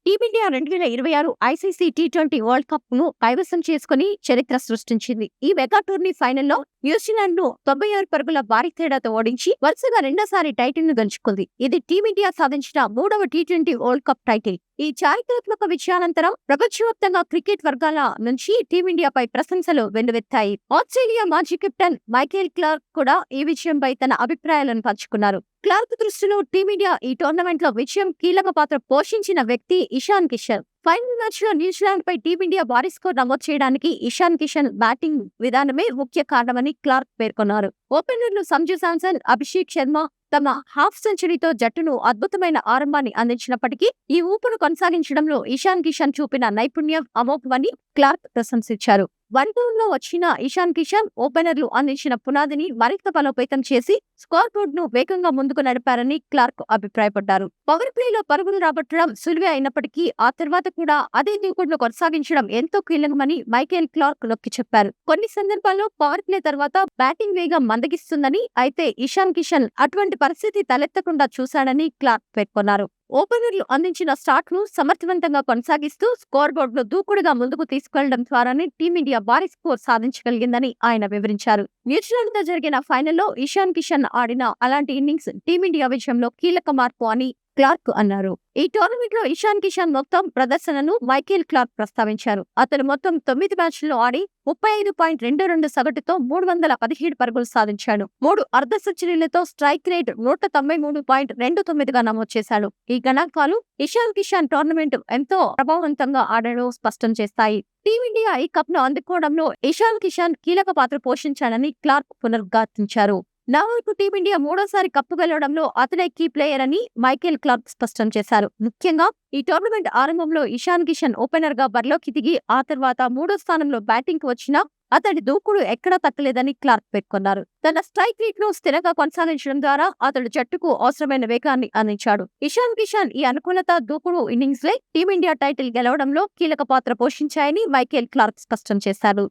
Team India 2026 ICC T20 world cup ను కైవసం చేసుకుని చరిత్ర సృష్టించింది. ఈ మెగా టోర్నీ ఫైనల్లో న్యూజిలాండ్ ను 96 పరుగుల భారీ తేడాతో ఓడించి వరుసగా రెండోసారి టైటిల్ ను గెలుచుకుంది. ఇది టీమిండియా సాధించిన మూడవ టీ20 వరల్డ్ కప్ టైటిల్. ఈ చారిత్రాత్మక విజయానంతరం ప్రపంచవ్యాప్తంగా క్రికెట్ వర్గాల నుంచి టీమిండియాపై ప్రశంసలు వెల్లువెత్తాయి. ఆస్ట్రేలియా మాజీ కెప్టెన్ మైకేల్ క్లార్క్ కూడా ఈ విజయంపై తన అభిప్రాయాలను పంచుకున్నారు. క్లార్క్ దృష్టిలో టీమిండియా ఈ టోర్నమెంట్ లో విజయం కీలక పాత్ర పోషించిన వ్యక్తి ఇషాన్ కిషన్. ఫైనల్ మ్యాచ్ లో న్యూజిలాండ్ పై టీమిండియా భారీ స్కోర్ నమోదు చేయడానికి ఇషాన్ కిషన్ బ్యాటింగ్ విధానమే ముఖ్య కారణమని క్లార్క్ పేర్కొన్నారు. ఓపెనర్లు సంజు శాంసన్, అభిషేక్ శర్మ తమ హాఫ్ సెంచరీతో జట్టును అద్భుతమైన ఆరంభాన్ని అందించినప్పటికీ ఈ ఊపును కొనసాగించడంలో ఇషాన్ కిషన్ చూపిన నైపుణ్యం అమోఘమని క్లార్క్ ప్రశంసించారు. వన్ డౌన్ లో వచ్చిన ఇషాన్ కిషన్ ఓపెనర్లు అందించిన పునాదిని మరింత బలోపేతం చేసి స్కోర్ బోర్డ్ ను వేగంగా ముందుకు నడిపారని క్లార్క్ అభిప్రాయపడ్డారు. పవర్ ప్లేలో పరుగులు రాబట్టడం సులువే అయినప్పటికీ ఆ తర్వాత కూడా అదే దూకుడును కొనసాగించడం ఎంతో కీలకమని మైకేల్ క్లార్క్ నొక్కి చెప్పారు. కొన్ని సందర్భాల్లో పవర్ ప్లే తర్వాత బ్యాటింగ్ వేగం మందగిస్తుందని, అయితే ఇషాన్ కిషన్ అటువంటి పరిస్థితి తలెత్తకుండా చూశాడని క్లార్క్ పేర్కొన్నారు. ఓపెనర్లు అందించిన స్టార్ట్ ను సమర్థవంతంగా కొనసాగిస్తూ స్కోర్ బోర్డ్ ను దూకుడుగా ముందుకు తీసుకెళ్లడం ద్వారానే టీమిండియా భారీ స్కోర్ సాధించగలిగిందని ఆయన వివరించారు. న్యూజిలాండ్ తో జరిగిన ఫైనల్లో ఇషాన్ కిషన్ ఆడిన అలాంటి ఇన్నింగ్స్ టీమిండియా విజయంలో కీలక మార్పు అని క్లార్క్ అన్నారు. ఈ టోర్నమెంట్ లో ఇషాన్ కిషన్ మొత్తం ప్రదర్శనను మైకేల్ క్లార్క్ ప్రస్తావించారు. అతను మొత్తం 9 మ్యాచ్ల్లో ఆడి 35.22 సగటుతో 317 పరుగులు సాధించాడు. 3 అర్ధ సెంచరీలతో స్ట్రైక్ రేట్ 193.29గా నమోదు చేశాడు. ఈ గణాంకాలు ఇషాన్ కిషన్ టోర్నమెంట్ ఎంతో ప్రభావవంతంగా ఆడడం స్పష్టం చేస్తాయి. టీమిండియా ఈ కప్ ను అందుకోవడంలో ఇషాన్ కిషన్ కీలక పాత్ర పోషించాడని క్లార్క్ పునరుద్ఘాటించారు. నా వరకు టీమిండియా మూడోసారి కప్పు గెలవడంలో అతనే కీ ప్లేయర్ అని మైకేల్ క్లార్క్ స్పష్టం చేశారు. ముఖ్యంగా ఈ టోర్నమెంట్ ఆరంభంలో ఇషాన్ కిషన్ ఓపెనర్ గా బరిలోకి దిగి ఆ తర్వాత మూడో స్థానంలో బ్యాటింగ్ కు వచ్చినా అతడి దూకుడు ఎక్కడా తగ్గలేదని క్లార్క్ పేర్కొన్నారు. తన స్ట్రైక్ రేట్ ను స్థిరంగా కొనసాగించడం ద్వారా అతడు జట్టుకు అవసరమైన వేగాన్ని అందించాడు. ఇషాన్ కిషన్ ఈ అనుకూలత, దూకుడు ఇన్నింగ్స్లే టీమిండియా టైటిల్ గెలవడంలో కీలక పాత్ర పోషించాయని మైకేల్ క్లార్క్ స్పష్టం చేశారు.